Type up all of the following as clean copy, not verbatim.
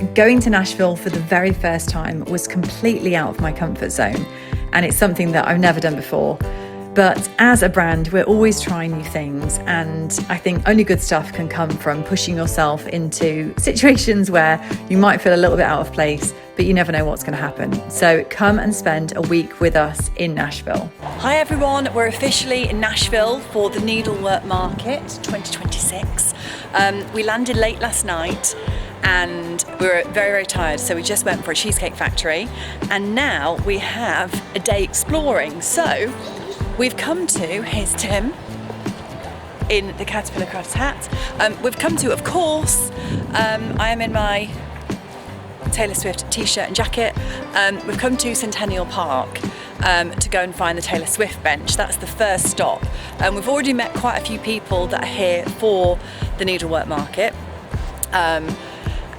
Going to Nashville for the very first time was completely out of my comfort zone, and it's something that I've never done before. But as a brand, we're always trying new things, and I think only good stuff can come from pushing yourself into situations where you might feel a little bit out of place, but you never know what's going to happen. So come and spend a week with us in Nashville. Hi everyone, we're officially in Nashville for the Needlework Market 2026. We landed late last night and we were very, very tired, so we just went for a cheesecake factory, and now we have a day exploring. So we've come to, here's Tim in the Caterpillar Crafts hat. We've come to, of course, I am in my Taylor Swift t-shirt and jacket. We've come to Centennial Park to go and find the Taylor Swift bench. That's the first stop. We've already met quite a few people that are here for the Needlework Market.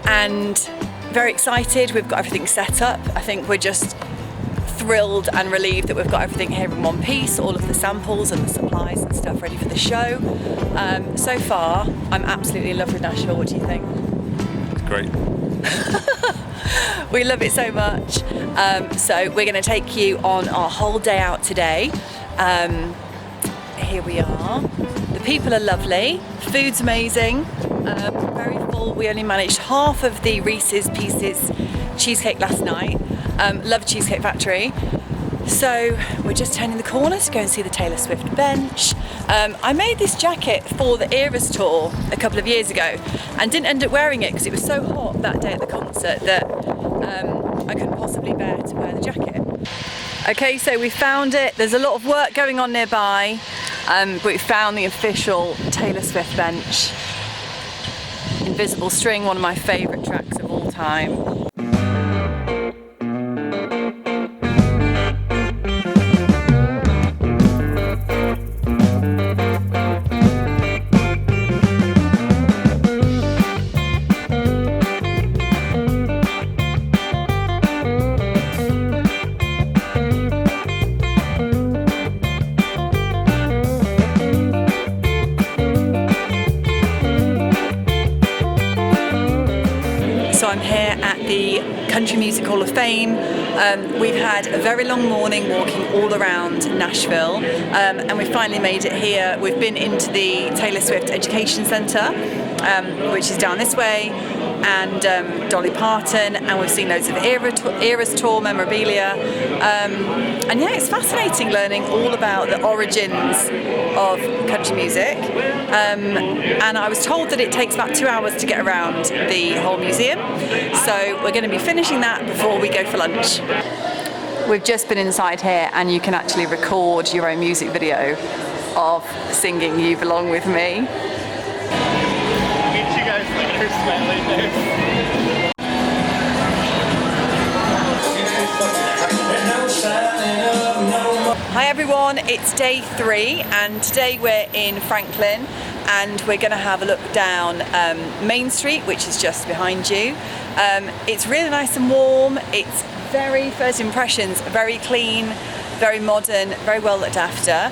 And very excited. We've got everything set up. I think we're just thrilled and relieved that we've got everything here in one piece, all of the samples and the supplies and stuff ready for the show. So far, I'm absolutely in love with Nashville. What do you think? It's great. We love it so much. So we're going to take you on our whole day out today. Here we are. The people are lovely. Food's amazing. Very full. We only managed half of the Reese's Pieces cheesecake last night. Love Cheesecake Factory. So we're just turning the corner to go and see the Taylor Swift bench. I made this jacket for the Eras tour a couple of years ago and didn't end up wearing it because it was so hot that day at the concert that I couldn't possibly bear to wear the jacket. Okay, so we found it. There's a lot of work going on nearby, but we found the official Taylor Swift bench. Invisible String, one of my favourite tracks of all time. So I'm here at the Country Music Hall of Fame. We've had a very long morning walking all around Nashville, and we finally made it here. We've been into the Taylor Swift Education Centre, which is down this way, and Dolly Parton, and we've seen loads of Eras tour memorabilia. And yeah, it's fascinating learning all about the origins of country music. And I was told that it takes about 2 hours to get around the whole museum. So we're going to be finishing that before we go for lunch. We've just been inside here, and you can actually record your own music video of singing You Belong With Me. Meet you guys later, smiley Hi everyone, it's day 3 and today we're in Franklin and we're going to have a look down Main Street, which is just behind you. It's really nice and warm. It's very first impressions, very clean, very modern, very well looked after.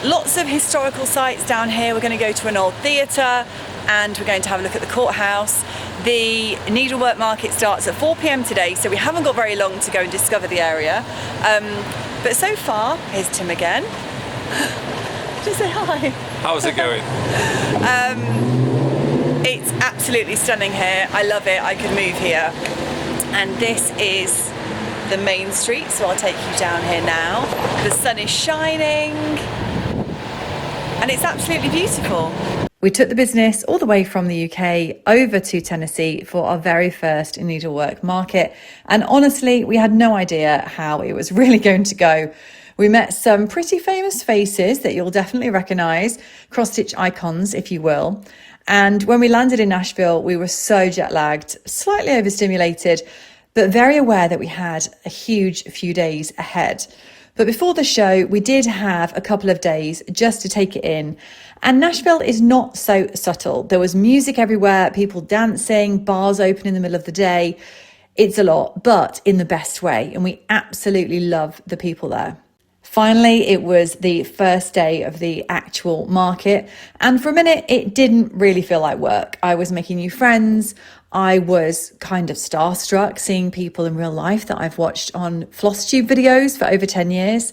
Lots of historical sites down here. We're going to go to an old theatre and we're going to have a look at the courthouse. The Needlework Market starts at 4 p.m. today, so we haven't got very long to go and discover the area. But so far, here's Tim again. Just say hi. How's it going? It's absolutely stunning here. I love it. I could move here. And this is the main street, so I'll take you down here now. The sun is shining and it's absolutely beautiful. We took the business all the way from the UK over to Tennessee for our very first Needlework Market. And honestly, we had no idea how it was really going to go. We met some pretty famous faces that you'll definitely recognise, cross-stitch icons, if you will. And when we landed in Nashville, we were so jet lagged, slightly overstimulated, but very aware that we had a huge few days ahead. But before the show, we did have a couple of days just to take it in. And Nashville is not so subtle. There was music everywhere, people dancing, bars open in the middle of the day. It's a lot, but in the best way. And we absolutely love the people there. Finally, it was the first day of the actual market. And for a minute, it didn't really feel like work. I was making new friends. I was kind of starstruck seeing people in real life that I've watched on floss tube videos for over 10 years.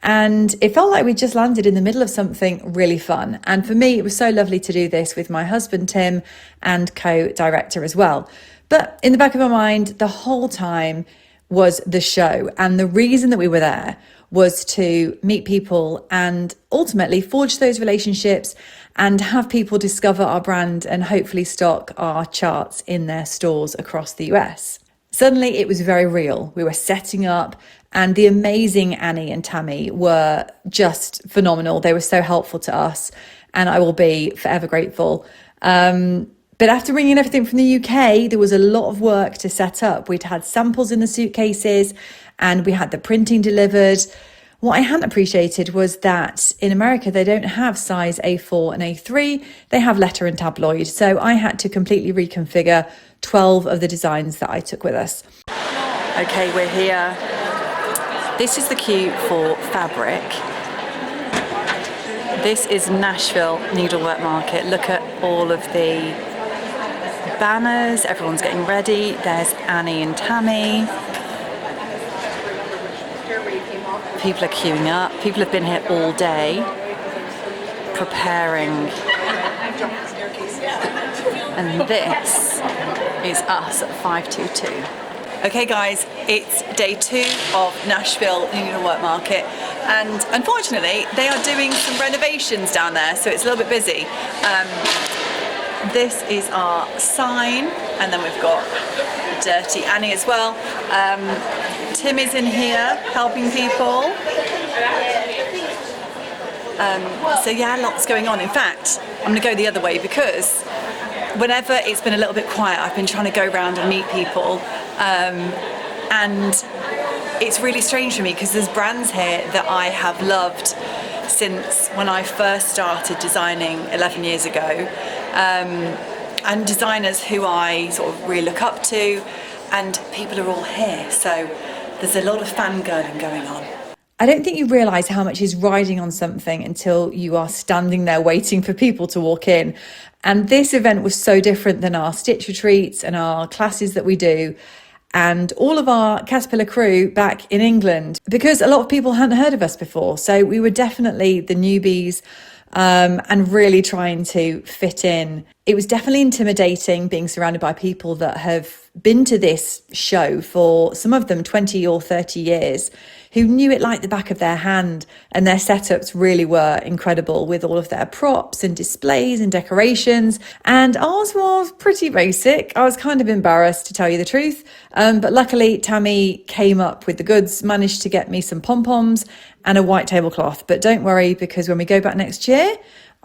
And it felt like we just landed in the middle of something really fun. And for me, it was so lovely to do this with my husband, Tim, and co-director as well. But in the back of my mind, the whole time was the show. And the reason that we were there was to meet people and ultimately forge those relationships and have people discover our brand and hopefully stock our charts in their stores across the US. Suddenly it was very real. We were setting up, and the amazing Annie and Tammy were just phenomenal. They were so helpful to us, and I will be forever grateful. But after bringing everything from the UK, there was a lot of work to set up. We'd had samples in the suitcases and we had the printing delivered. What I hadn't appreciated was that in America, they don't have size A4 and A3. They have letter and tabloid. So I had to completely reconfigure 12 of the designs that I took with us. Okay, we're here. This is the queue for fabric. This is Nashville Needlework Market. Look at all of the banners. Everyone's getting ready. There's Annie and Tammy. People are queuing up. People have been here all day preparing. And this is us at 522. Okay guys, it's day 2 of Nashville Needlework Market, and unfortunately they are doing some renovations down there, so it's a little bit busy. This is our sign, and then we've got Dirty Annie as well. Tim is in here helping people. So yeah, lots going on. In fact, I'm going to go the other way because whenever it's been a little bit quiet, I've been trying to go around and meet people. And it's really strange for me because there's brands here that I have loved since when I first started designing 11 years ago. And designers who I sort of really look up to, and people are all here. So there's a lot of fangirling going on. I don't think you realise how much is riding on something until you are standing there waiting for people to walk in. And this event was so different than our stitch retreats and our classes that we do, and all of our Caterpillar crew back in England, because a lot of people hadn't heard of us before. So we were definitely the newbies, and really trying to fit in. It was definitely intimidating being surrounded by people that have been to this show for, some of them, 20 or 30 years, who knew it like the back of their hand, and their setups really were incredible with all of their props and displays and decorations. And ours was pretty basic. I was kind of embarrassed, to tell you the truth. But luckily, Tammy came up with the goods, managed to get me some pom-poms and a white tablecloth. But don't worry, because when we go back next year,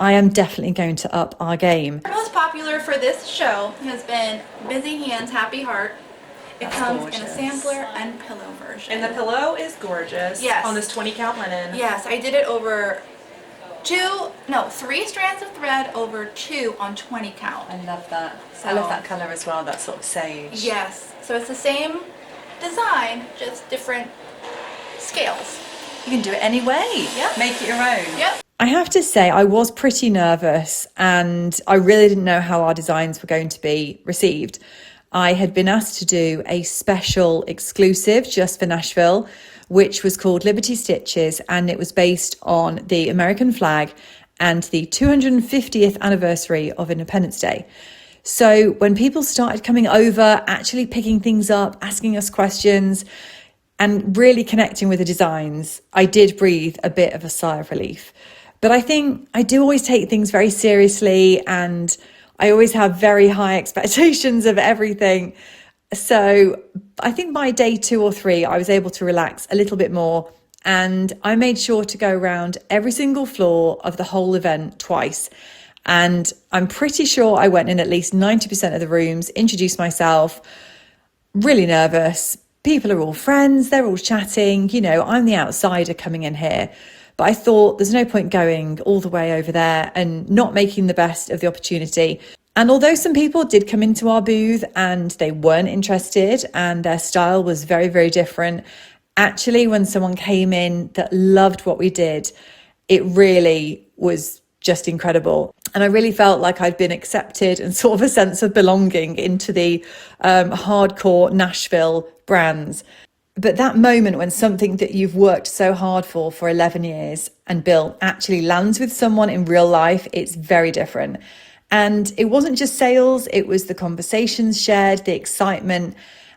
I am definitely going to up our game. Most popular for this show has been Busy Hands, Happy Heart. It comes in a sampler and pillow version. And the pillow is gorgeous. Yes. On this 20 count linen. Yes, I did it over 3 strands of thread over 2 on 20 count. I love that. So, I love that colour as well, that sort of sage. Yes, so it's the same design, just different scales. You can do it any way. Yep. Make it your own. Yep. I have to say, I was pretty nervous, and I really didn't know how our designs were going to be received. I had been asked to do a special exclusive just for Nashville, which was called Liberty Stitches, and it was based on the American flag and the 250th anniversary of Independence Day. So when people started coming over, actually picking things up, asking us questions, and really connecting with the designs, I did breathe a bit of a sigh of relief. But I think I do always take things very seriously, and I always have very high expectations of everything. So I think by day 2 or 3, I was able to relax a little bit more, and I made sure to go around every single floor of the whole event twice. And I'm pretty sure I went in at least 90% of the rooms, introduced myself, really nervous. People are all friends, they're all chatting. You know, I'm the outsider coming in here. But I thought there's no point going all the way over there and not making the best of the opportunity. And although some people did come into our booth and they weren't interested and their style was very, very different, Actually, when someone came in that loved what we did, it really was just incredible. And I really felt like I'd been accepted and sort of a sense of belonging into the hardcore Nashville brands. But that moment when something that you've worked so hard for 11 years and built actually lands with someone in real life, it's very different. And it wasn't just sales, it was the conversations shared, the excitement,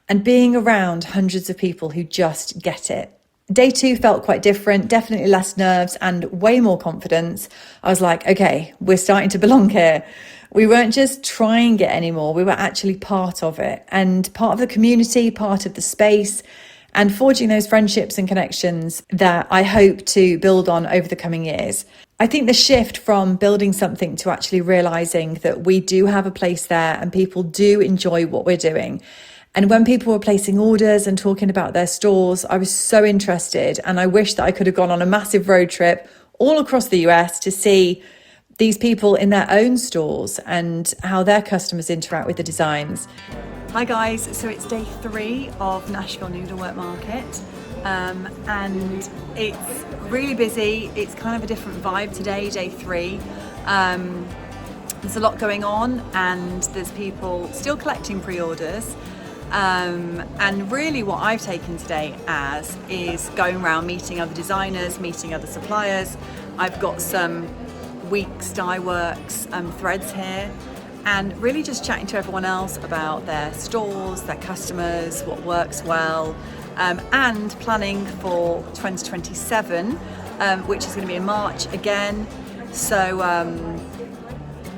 and being around hundreds of people who just get it. Day 2 felt quite different, definitely less nerves and way more confidence. I was like, okay, we're starting to belong here. We weren't just trying it anymore, we were actually part of it and part of the community, part of the space, and forging those friendships and connections that I hope to build on over the coming years. I think the shift from building something to actually realizing that we do have a place there and people do enjoy what we're doing. And when people were placing orders and talking about their stores, I was so interested, and I wish that I could have gone on a massive road trip all across the US to see these people in their own stores and how their customers interact with the designs. Hi guys, so it's day 3 of Nashville Needlework Market, and it's really busy. It's kind of a different vibe today, day 3. There's a lot going on and there's people still collecting pre-orders. And really what I've taken today as is going around meeting other designers, meeting other suppliers. I've got some Weeks Dye Works threads here, and really just chatting to everyone else about their stores, their customers, what works well, and planning for 2027, which is going to be in March again. So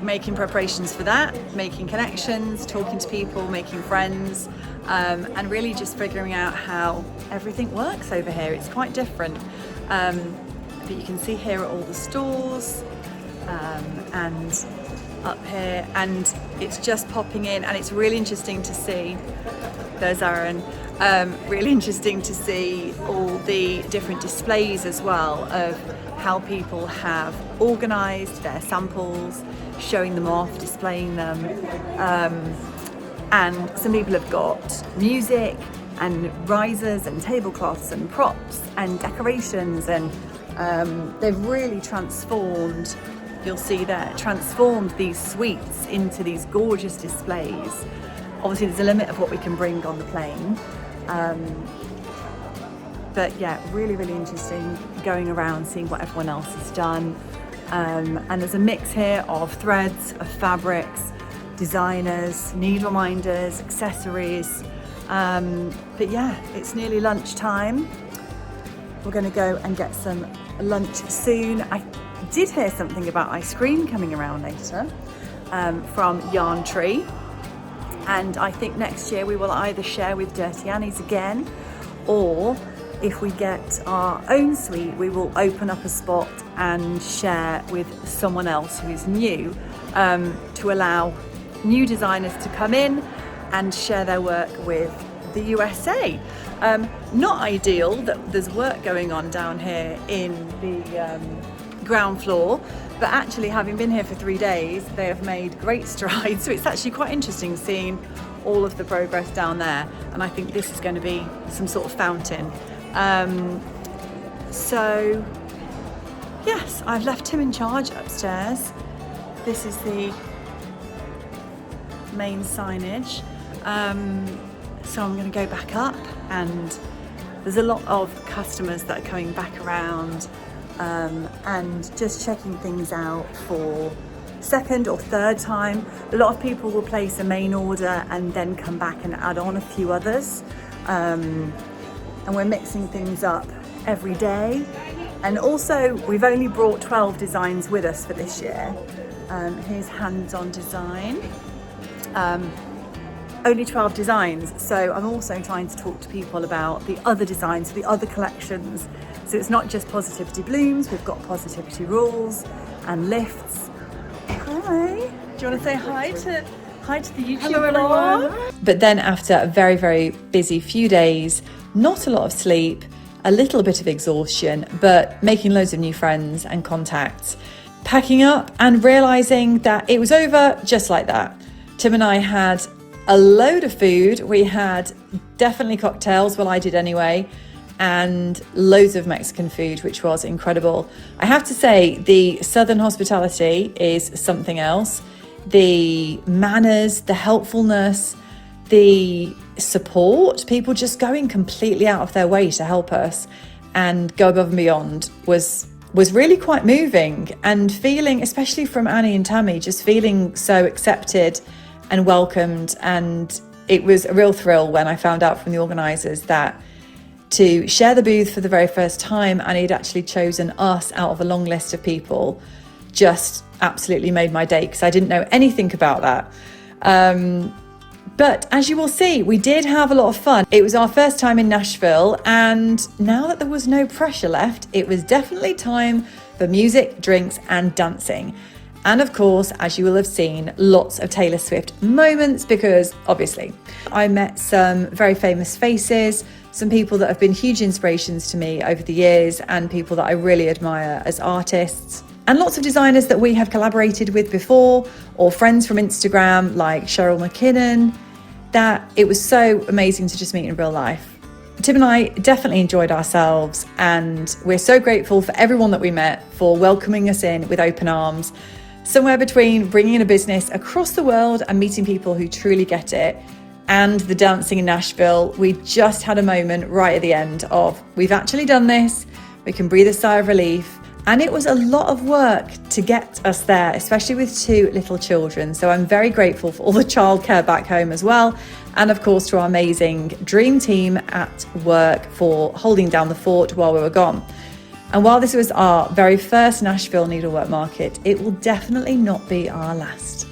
making preparations for that, making connections, talking to people, making friends, and really just figuring out how everything works over here. It's quite different. But you can see here are all the stores, and up here, and it's just popping in, and it's really interesting to see, there's Aaron, really interesting to see all the different displays as well of how people have organised their samples, showing them off, displaying them, and some people have got music and risers and tablecloths and props and decorations, and they've really transformed, you'll see there, transformed these suites into these gorgeous displays. Obviously there's a limit of what we can bring on the plane, but yeah, really, really interesting going around seeing what everyone else has done. And there's a mix here of threads, of fabrics, designers, needle minders, accessories. But yeah, it's nearly lunchtime. We're going to go and get some lunch soon. I did hear something about ice cream coming around later from Yarn Tree. And I think next year we will either share with Dirty Annie's again, or if we get our own suite, we will open up a spot and share with someone else who is new, to allow new designers to come in and share their work with the USA. Not ideal that there's work going on down here in the ground floor, but actually having been here for 3 days, they have made great strides. So it's actually quite interesting seeing all of the progress down there. And I think this is going to be some sort of fountain. So yes, I've left him in charge upstairs. This is the main signage. So I'm going to go back up, and there's a lot of customers that are coming back around, and just checking things out for second or third time. A lot of people will place a main order and then come back and add on a few others. And we're mixing things up every day. And also, we've only brought 12 designs with us for this year. Here's hands-on design. Only 12 designs. So I'm also trying to talk to people about the other designs, the other collections. So it's not just Positivity Blooms, we've got Positivity Rules and Lifts. Hi. Do you want to say hi to the YouTube vlog? But then after a very, very busy few days, not a lot of sleep, a little bit of exhaustion, but making loads of new friends and contacts, packing up and realising that it was over just like that. Tim and I had a load of food. We had definitely cocktails, well I did anyway, and loads of Mexican food, which was incredible. I have to say, the Southern hospitality is something else. The manners, the helpfulness, the support, people just going completely out of their way to help us and go above and beyond was really quite moving, and feeling, especially from Annie and Tammy, just feeling so accepted and welcomed. And it was a real thrill when I found out from the organisers that to share the booth for the very first time, Annie had actually chosen us out of a long list of people, just absolutely made my day, because I didn't know anything about that. But as you will see, we did have a lot of fun. It was our first time in Nashville, and now that there was no pressure left, it was definitely time for music, drinks, and dancing. And of course, as you will have seen, lots of Taylor Swift moments, because obviously I met some very famous faces, some people that have been huge inspirations to me over the years, and people that I really admire as artists. And lots of designers that we have collaborated with before, or friends from Instagram like Cheryl McKinnon, that it was so amazing to just meet in real life. Tim and I definitely enjoyed ourselves, and we're so grateful for everyone that we met for welcoming us in with open arms. Somewhere between bringing in a business across the world and meeting people who truly get it, and the dancing in Nashville, we just had a moment right at the end of, we've actually done this, we can breathe a sigh of relief. And it was a lot of work to get us there, especially with 2 little children. So I'm very grateful for all the childcare back home as well. And of course, to our amazing dream team at work for holding down the fort while we were gone. And while this was our very first Nashville Needlework Market, it will definitely not be our last.